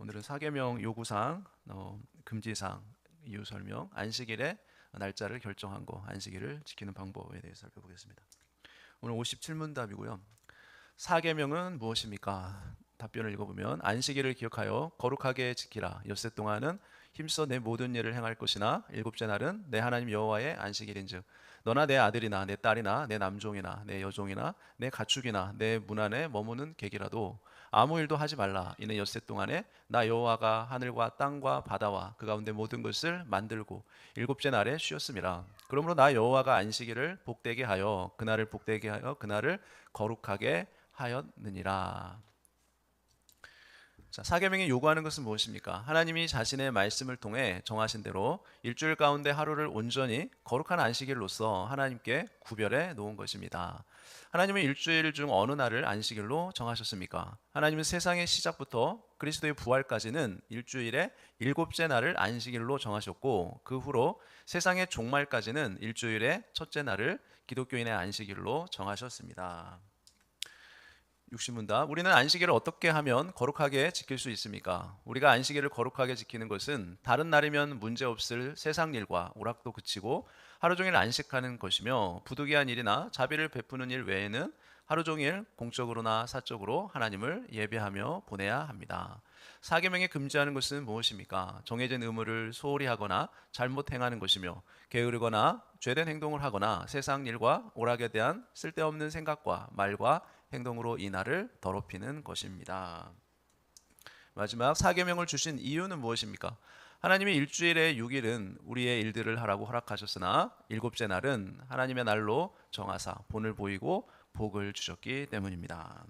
오늘은 사계명 요구사항, 금지사항, 이유 설명, 안식일의 날짜를 결정한 거, 안식일을 지키는 방법에 대해서 살펴보겠습니다. 오늘 57문답이고요. 사계명은 무엇입니까? 답변을 읽어보면 안식일을 기억하여 거룩하게 지키라. 엿새 동안은 힘써 내 모든 일을 행할 것이나 일곱째 날은 내 하나님 여호와의 안식일인즉 너나 내 아들이나 내 딸이나 내 남종이나 내 여종이나 내 가축이나 내 문 안에 머무는 객이라도 아무 일도 하지 말라. 이는 엿새 동안에 나 여호와가 하늘과 땅과 바다와 그 가운데 모든 것을 만들고 일곱째 날에 쉬었음이라. 그러므로 나 여호와가 안식일을 복되게 하여 그날을 복되게 하여 그날을 거룩하게 하였느니라. 자, 사계명이 요구하는 것은 무엇입니까? 하나님이 자신의 말씀을 통해 정하신 대로 일주일 가운데 하루를 온전히 거룩한 안식일로서 하나님께 구별해 놓은 것입니다. 하나님은 일주일 중 어느 날을 안식일로 정하셨습니까? 하나님은 세상의 시작부터 그리스도의 부활까지는 일주일의 일곱째 날을 안식일로 정하셨고, 그 후로 세상의 종말까지는 일주일의 첫째 날을 기독교인의 안식일로 정하셨습니다. 60문답. 우리는 안식일을 어떻게 하면 거룩하게 지킬 수 있습니까? 우리가 안식일을 거룩하게 지키는 것은 다른 날이면 문제없을 세상 일과 오락도 그치고 하루 종일 안식하는 것이며, 부득이한 일이나 자비를 베푸는 일 외에는 하루 종일 공적으로나 사적으로 하나님을 예배하며 보내야 합니다. 사계명에 금지하는 것은 무엇입니까? 정해진 의무를 소홀히 하거나 잘못 행하는 것이며, 게으르거나 죄된 행동을 하거나 세상 일과 오락에 대한 쓸데없는 생각과 말과 행동으로 이 날을 더럽히는 것입니다. 마지막 사계명을 주신 이유는 무엇입니까? 하나님이 일주일의 6일은 우리의 일들을 하라고 허락하셨으나 일곱째 날은 하나님의 날로 정하사 본을 보이고 복을 주셨기 때문입니다.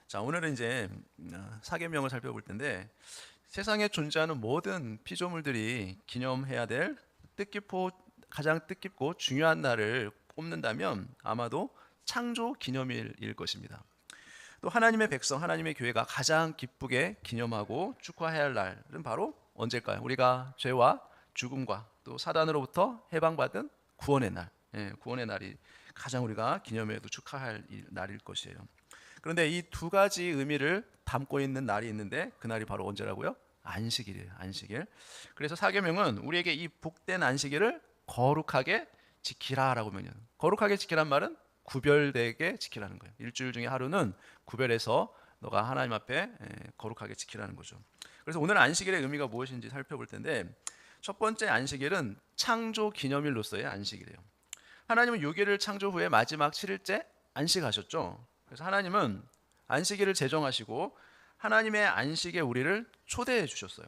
자, 오늘은 이제 사계명을 살펴볼 텐데, 세상에 존재하는 모든 피조물들이 기념해야 될 가장 뜻깊고 중요한 날을 꼽는다면 아마도 창조 기념일일 것입니다. 또 하나님의 백성, 하나님의 교회가 가장 기쁘게 기념하고 축하해야 할 날은 바로 언제일까요? 우리가 죄와 죽음과 또 사단으로부터 해방받은 구원의 날, 구원의 날이 가장 우리가 기념해도 축하할 날일 것이에요. 그런데 이 두 가지 의미를 담고 있는 날이 있는데, 그 날이 바로 언제라고요? 안식일이에요. 안식일. 그래서 사계명은 우리에게 이 복된 안식일을 거룩하게 지키라라고 명령. 거룩하게 지키란 말은 구별되게 지키라는 거예요. 일주일 중에 하루는 구별해서 너가 하나님 앞에 거룩하게 지키라는 거죠. 그래서 오늘 안식일의 의미가 무엇인지 살펴볼 텐데, 첫 번째 안식일은 창조 기념일로서의 안식일이에요. 하나님은 6일을 창조 후에 마지막 7일째 안식하셨죠. 그래서 하나님은 안식일을 제정하시고 하나님의 안식에 우리를 초대해 주셨어요.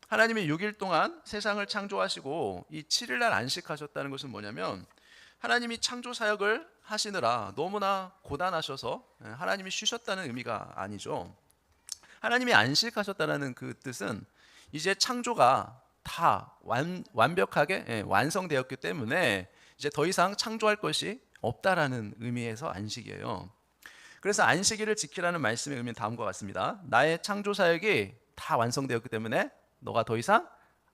하나님이 6일 동안 세상을 창조하시고 이 7일 날 안식하셨다는 것은 뭐냐면, 하나님이 창조 사역을 하시느라 너무나 고단하셔서 하나님이 쉬셨다는 의미가 아니죠. 하나님이 안식하셨다는 그 뜻은 이제 창조가 다 완벽하게 완성되었기 때문에 이제 더 이상 창조할 것이 없다라는 의미에서 안식이에요. 그래서 안식일을 지키라는 말씀의 의미는 다음과 같습니다. 나의 창조 사역이 다 완성되었기 때문에 너가 더 이상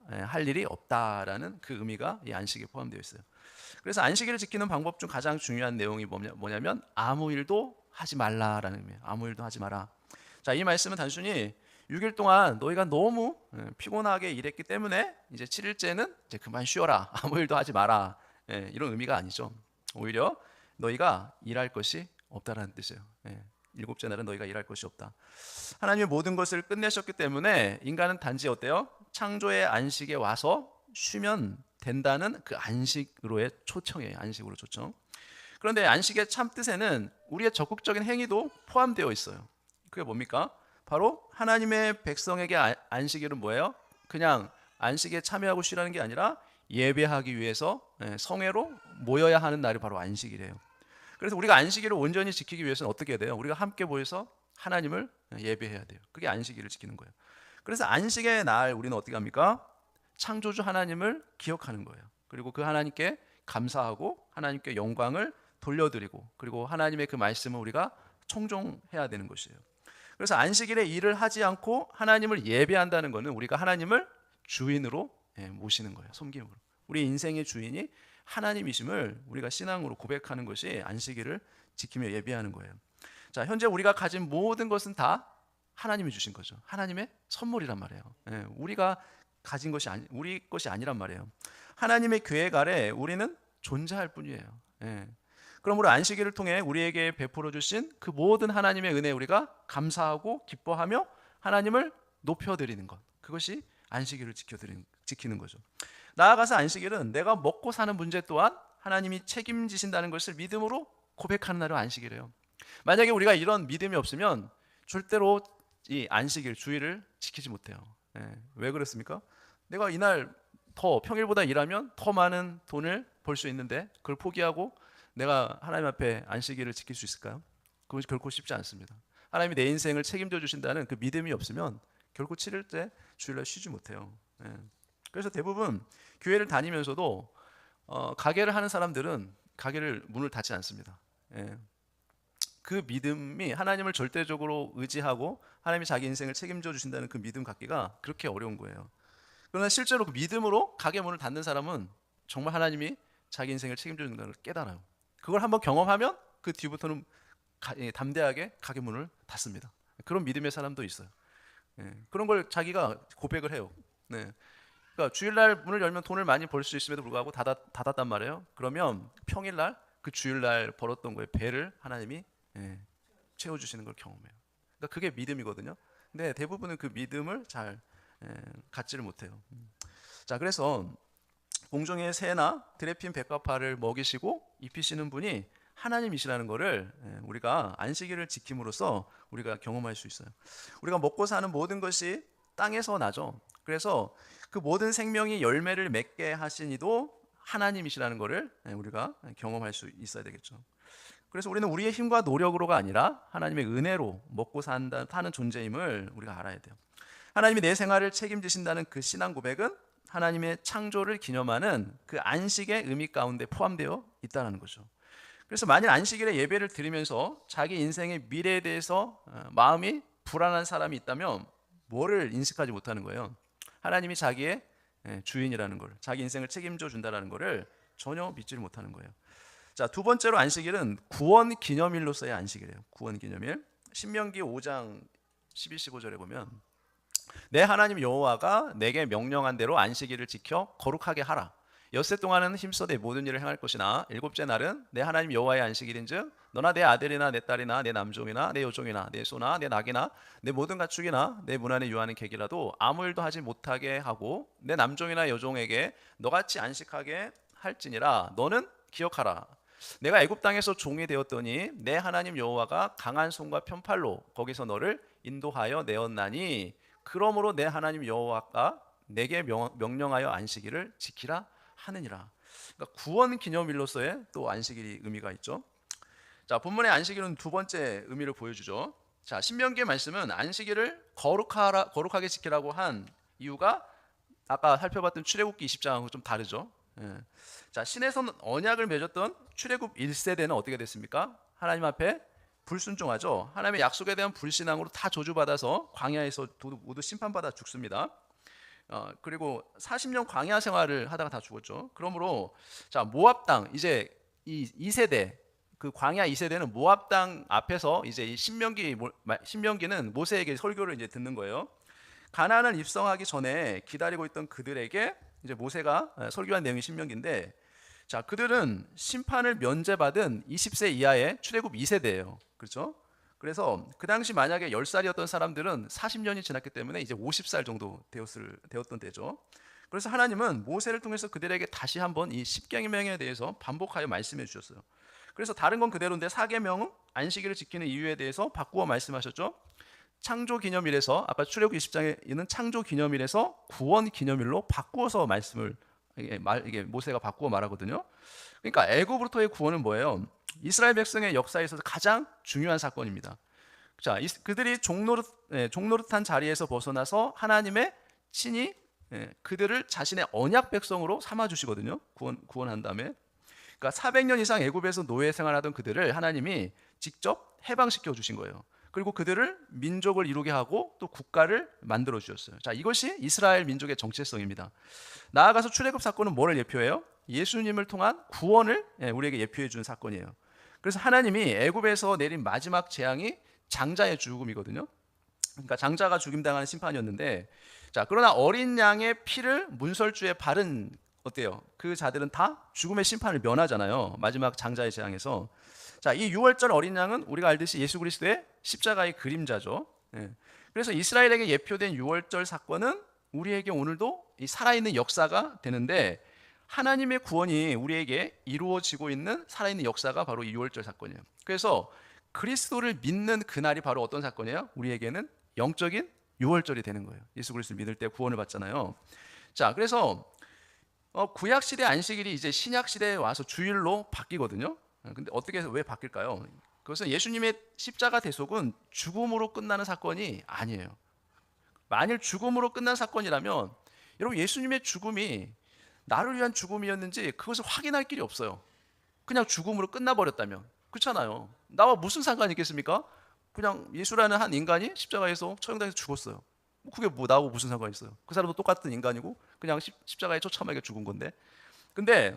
할 일이 없다라는 그 의미가 이 안식에 포함되어 있어요. 그래서 안식일을 지키는 방법 중 가장 중요한 내용이 뭐냐면 아무 일도 하지 말라라는 의미예요. 아무 일도 하지 마라. 자, 이 말씀은 단순히 6일 동안 너희가 너무 피곤하게 일했기 때문에 이제 7일째는 이제 그만 쉬어라. 아무 일도 하지 마라. 이런 의미가 아니죠. 오히려 너희가 일할 것이 없다라는 뜻이에요. 일곱째 날은 너희가 일할 것이 없다. 하나님이 모든 것을 끝내셨기 때문에 인간은 단지 어때요? 창조의 안식에 와서 쉬면 된다는 그 안식으로의 초청이에요. 안식으로 초청. 그런데 안식의 참 뜻에는 우리의 적극적인 행위도 포함되어 있어요. 그게 뭡니까? 바로 하나님의 백성에게 안식일은 뭐예요? 그냥 안식에 참여하고 쉬라는 게 아니라 예배하기 위해서 성회로 모여야 하는 날이 바로 안식일이에요. 그래서 우리가 안식일을 온전히 지키기 위해서는 어떻게 해야 돼요? 우리가 함께 모여서 하나님을 예배해야 돼요. 그게 안식일을 지키는 거예요. 그래서 안식의 날 우리는 어떻게 합니까? 창조주 하나님을 기억하는 거예요. 그리고 그 하나님께 감사하고 하나님께 영광을 돌려드리고, 그리고 하나님의 그 말씀을 우리가 청종해야 되는 것이에요. 그래서 안식일에 일을 하지 않고 하나님을 예배한다는 것은 우리가 하나님을 주인으로 모시는 거예요. 섬김으로. 우리 인생의 주인이 하나님이심을 우리가 신앙으로 고백하는 것이 안식일을 지키며 예배하는 거예요. 자, 현재 우리가 가진 모든 것은 다 하나님이 주신 거죠. 하나님의 선물이란 말이에요. 우리가 가진 것이 우리 것이 아니란 말이에요. 하나님의 계획 아래 우리는 존재할 뿐이에요. 그러므로 안식일을 통해 우리에게 베풀어 주신 그 모든 하나님의 은혜에 우리가 감사하고 기뻐하며 하나님을 높여드리는 것, 그것이 안식일을 지키는 거죠. 나아가서 안식일은 내가 먹고 사는 문제 또한 하나님이 책임지신다는 것을 믿음으로 고백하는 날이 안식일이에요. 만약에 우리가 이런 믿음이 없으면 절대로 이 안식일, 주일을 지키지 못해요. 왜 그렇습니까? 내가 이날 더 평일보다 일하면 더 많은 돈을 벌 수 있는데 그걸 포기하고 내가 하나님 앞에 안식일을 지킬 수 있을까요? 그것이 결코 쉽지 않습니다. 하나님이 내 인생을 책임져 주신다는 그 믿음이 없으면 결코 7일 때 주일날 쉬지 못해요. 그래서 대부분 교회를 다니면서도 가게를 하는 사람들은 가게를 문을 닫지 않습니다. 그 믿음이 하나님을 절대적으로 의지하고 하나님이 자기 인생을 책임져 주신다는 그 믿음 갖기가 그렇게 어려운 거예요. 그러나 실제로 그 믿음으로 가게 문을 닫는 사람은 정말 하나님이 자기 인생을 책임져 준다는 걸 깨달아요. 그걸 한번 경험하면 그 뒤부터는 담대하게 가게 문을 닫습니다. 그런 믿음의 사람도 있어요. 그런 걸 자기가 고백을 해요. 그러니까 주일날 문을 열면 돈을 많이 벌 수 있음에도 불구하고 닫았단 말이에요. 그러면 평일날 그 주일날 벌었던 거에 배를 하나님이 채워주시는 걸 경험해요. 그러니까 그게 믿음이거든요. 근데 대부분은 그 믿음을 잘 갖지를 못해요. 자, 그래서 공중의 새나 드레핀 백합화를 먹이시고 입히시는 분이 하나님이시라는 것을 우리가 안식일을 지킴으로써 우리가 경험할 수 있어요. 우리가 먹고 사는 모든 것이 땅에서 나죠. 그래서 그 모든 생명이 열매를 맺게 하신 이도 하나님이시라는 것을 우리가 경험할 수 있어야 되겠죠. 그래서 우리는 우리의 힘과 노력으로가 아니라 하나님의 은혜로 먹고 사는 존재임을 우리가 알아야 돼요. 하나님이 내 생활을 책임지신다는 그 신앙 고백은 하나님의 창조를 기념하는 그 안식의 의미 가운데 포함되어 있다는 거죠. 그래서 만일 안식일에 예배를 드리면서 자기 인생의 미래에 대해서 마음이 불안한 사람이 있다면 뭐를 인식하지 못하는 거예요? 하나님이 자기의 주인이라는 걸, 자기 인생을 책임져 준다는 것을 전혀 믿지를 못하는 거예요. 자, 두 번째로 안식일은 구원 기념일로서의 안식일이에요. 구원 기념일. 신명기 5장 12, 15절에 보면 내 하나님 여호와가 내게 명령한 대로 안식일을 지켜 거룩하게 하라. 엿새 동안은 힘써 내 모든 일을 행할 것이나 일곱째 날은 내 하나님 여호와의 안식일인즉 너나 내 아들이나 내 딸이나 내 남종이나 내 여종이나 내 소나 내 낙이나 내 모든 가축이나 내 문 안에 유하는 객이라도 아무 일도 하지 못하게 하고 내 남종이나 여종에게 너같이 안식하게 할지니라. 너는 기억하라. 내가 애굽 땅에서 종이 되었더니 내 하나님 여호와가 강한 손과 편팔로 거기서 너를 인도하여 내었나니 그러므로 내 하나님 여호와가 내게 명령하여 안식일을 지키라 하느니라. 그러니까 구원 기념일로서의 또 안식일이 의미가 있죠. 자, 본문의 안식일은 두 번째 의미를 보여주죠. 자, 신명기의 말씀은 안식일을 거룩하게 지키라고 한 이유가 아까 살펴봤던 출애굽기 20장하고 좀 다르죠. 자, 신에서 언약을 맺었던 출애굽 1세대는 어떻게 됐습니까? 하나님 앞에 불순종하죠. 하나님의 약속에 대한 불신앙으로 다 저주받아서 광야에서 모두 심판받아 죽습니다. 그리고 40년 광야 생활을 하다가 다 죽었죠. 그러므로 자, 모압 땅, 이제 이 2세대, 그 광야 2세대는 모압 땅 앞에서 이제 이 신명기는 모세에게 설교를 이제 듣는 거예요. 가나안을 입성하기 전에 기다리고 있던 그들에게 이제 모세가 설교한 내용이 신명기인데, 자, 그들은 심판을 면제받은 20세 이하의 출애굽 2세대예요. 그렇죠? 그래서 그 당시 만약에 10살이었던 사람들은 40년이 지났기 때문에 이제 50살 정도 되었던 때죠. 그래서 하나님은 모세를 통해서 그들에게 다시 한번 이 십계명에 대해서 반복하여 말씀해 주셨어요. 그래서 다른 건 그대로인데 사계명은 안식일을 지키는 이유에 대해서 바꾸어 말씀하셨죠. 창조기념일에서 아까 출애굽 20장에 있는 창조기념일에서 구원기념일로 바꾸어서 말씀을 이게 모세가 바꾸어 말하거든요. 그러니까 애굽으로부터의 구원은 뭐예요? 이스라엘 백성의 역사에 있어서 가장 중요한 사건입니다. 자, 그들이 종노릇한 자리에서 벗어나서 하나님의 친히 그들을 자신의 언약 백성으로 삼아 주시거든요. 구원한 다음에. 그러니까 400년 이상 애굽에서 노예 생활하던 그들을 하나님이 직접 해방시켜 주신 거예요. 그리고 그들을 민족을 이루게 하고 또 국가를 만들어 주셨어요. 자, 이것이 이스라엘 민족의 정체성입니다. 나아가서 출애굽 사건은 뭐를 예표해요? 예수님을 통한 구원을 우리에게 예표해 준 사건이에요. 그래서 하나님이 애굽에서 내린 마지막 재앙이 장자의 죽음이거든요. 그러니까 장자가 죽임당하는 심판이었는데, 자 그러나 어린 양의 피를 문설주에 바른 어때요? 그 자들은 다 죽음의 심판을 면하잖아요. 마지막 장자의 재앙에서. 자, 이 6월절 어린 양은 우리가 알듯이 예수 그리스도의 십자가의 그림자죠. 예. 그래서 이스라엘에게 예표된 6월절 사건은 우리에게 오늘도 이 살아있는 역사가 되는데, 하나님의 구원이 우리에게 이루어지고 있는 살아있는 역사가 바로 이 6월절 사건이에요. 그래서 그리스도를 믿는 그날이 바로 어떤 사건이에요? 우리에게는 영적인 6월절이 되는 거예요. 예수 그리스도를 믿을 때 구원을 받잖아요. 자, 그래서 구약 시대 안식일이 이제 신약 시대에 와서 주일로 바뀌거든요. 근데 어떻게 해서 왜 바뀔까요? 그것은 예수님의 십자가 대속은 죽음으로 끝나는 사건이 아니에요. 만일 죽음으로 끝난 사건이라면, 여러분 예수님의 죽음이 나를 위한 죽음이었는지 그것을 확인할 길이 없어요. 그냥 죽음으로 끝나버렸다면. 그렇잖아요. 나와 무슨 상관이 있겠습니까? 그냥 예수라는 한 인간이 십자가에서 처형당해서 죽었어요. 그게 뭐 나하고 무슨 상관이 있어요? 그 사람도 똑같은 인간이고 그냥 십자가에 처참하게 죽은 건데. 근데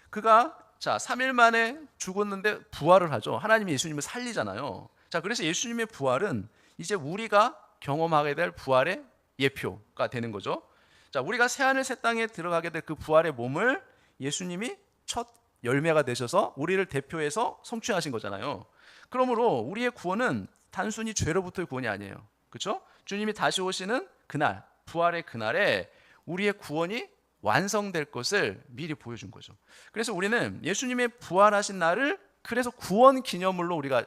그가 자 3일 만에 죽었는데 부활을 하죠. 하나님이 예수님을 살리잖아요. 자, 그래서 예수님의 부활은 이제 우리가 경험하게 될 부활의 예표가 되는 거죠. 자, 우리가 새하늘 새 땅에 들어가게 될 그 부활의 몸을 예수님이 첫 열매가 되셔서 우리를 대표해서 성취하신 거잖아요. 그러므로 우리의 구원은 단순히 죄로부터의 구원이 아니에요. 그렇죠? 주님이 다시 오시는 그날, 부활의 그날에 우리의 구원이 완성될 것을 미리 보여준 거죠. 그래서 우리는 예수님의 부활하신 날을 그래서 구원 기념일로 우리가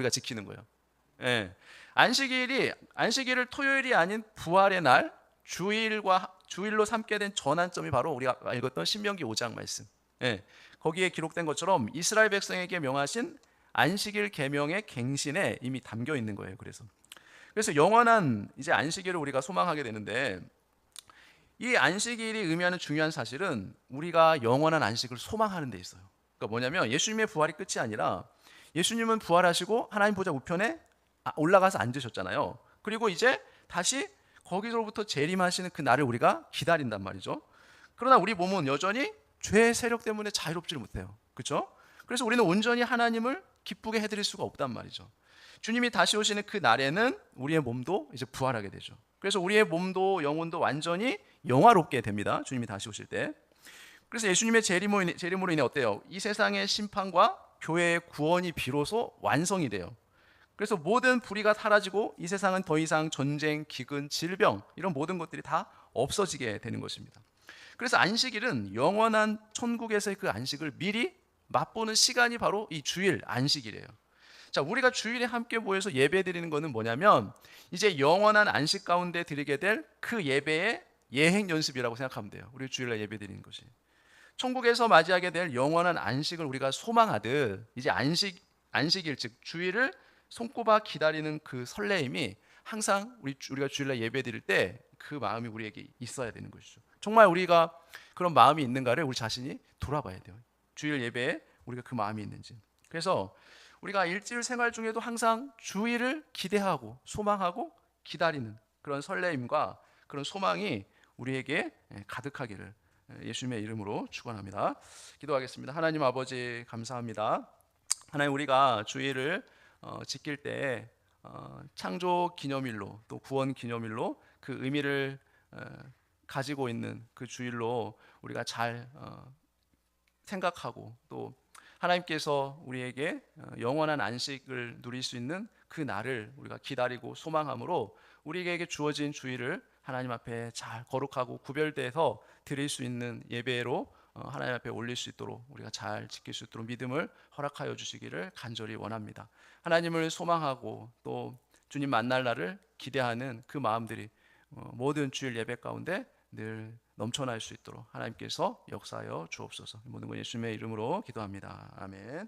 지키는 거예요. 예. 안식일을 토요일이 아닌 부활의 날, 주일로 삼게 된 전환점이 바로 우리가 읽었던 신명기 5장 말씀. 예. 거기에 기록된 것처럼 이스라엘 백성에게 명하신 안식일 계명의 갱신에 이미 담겨 있는 거예요. 그래서 영원한 이제 안식일을 우리가 소망하게 되는데, 이 안식일이 의미하는 중요한 사실은 우리가 영원한 안식을 소망하는 데 있어요. 그러니까 뭐냐면 예수님의 부활이 끝이 아니라, 예수님은 부활하시고 하나님 보좌 우편에 올라가서 앉으셨잖아요. 그리고 이제 다시 거기서부터 재림하시는 그 날을 우리가 기다린단 말이죠. 그러나 우리 몸은 여전히 죄의 세력 때문에 자유롭지를 못해요. 그렇죠? 그래서 우리는 온전히 하나님을 기쁘게 해드릴 수가 없단 말이죠. 주님이 다시 오시는 그 날에는 우리의 몸도 이제 부활하게 되죠. 그래서 우리의 몸도 영혼도 완전히 영화롭게 됩니다. 주님이 다시 오실 때. 그래서 예수님의 재림으로 인해 어때요? 이 세상의 심판과 교회의 구원이 비로소 완성이 돼요. 그래서 모든 불의가 사라지고 이 세상은 더 이상 전쟁, 기근, 질병 이런 모든 것들이 다 없어지게 되는 것입니다. 그래서 안식일은 영원한 천국에서의 그 안식을 미리 맛보는 시간이 바로 이 주일 안식일이에요. 자, 우리가 주일에 함께 모여서 예배 드리는 것은 뭐냐면 이제 영원한 안식 가운데 드리게 될 그 예배의 예행 연습이라고 생각하면 돼요. 우리 주일날 예배 드리는 것이 천국에서 맞이하게 될 영원한 안식을 우리가 소망하듯, 이제 안식일 즉 주일을 손꼽아 기다리는 그 설레임이 항상 우리가 주일날 예배 드릴 때 그 마음이 우리에게 있어야 되는 것이죠. 정말 우리가 그런 마음이 있는가를 우리 자신이 돌아봐야 돼요. 주일 예배에 우리가 그 마음이 있는지. 그래서 우리가 일주일 생활 중에도 항상 주일을 기대하고 소망하고 기다리는 그런 설레임과 그런 소망이 우리에게 가득하기를 예수님의 이름으로 축원합니다. 기도하겠습니다. 하나님 아버지 감사합니다. 하나님, 우리가 주일을 지킬 때 창조 기념일로 또 구원 기념일로 그 의미를 가지고 있는 그 주일로 우리가 잘 생각하고, 또 하나님께서 우리에게 영원한 안식을 누릴 수 있는 그 날을 우리가 기다리고 소망함으로 우리에게 주어진 주일을 하나님 앞에 잘 거룩하고 구별돼서 드릴 수 있는 예배로 하나님 앞에 올릴 수 있도록 우리가 잘 지킬 수 있도록 믿음을 허락하여 주시기를 간절히 원합니다. 하나님을 소망하고 또 주님 만날 날을 기대하는 그 마음들이 모든 주일 예배 가운데 늘 넘쳐날 수 있도록 하나님께서 역사하여 주옵소서. 모든 것 예수님의 이름으로 기도합니다. 아멘.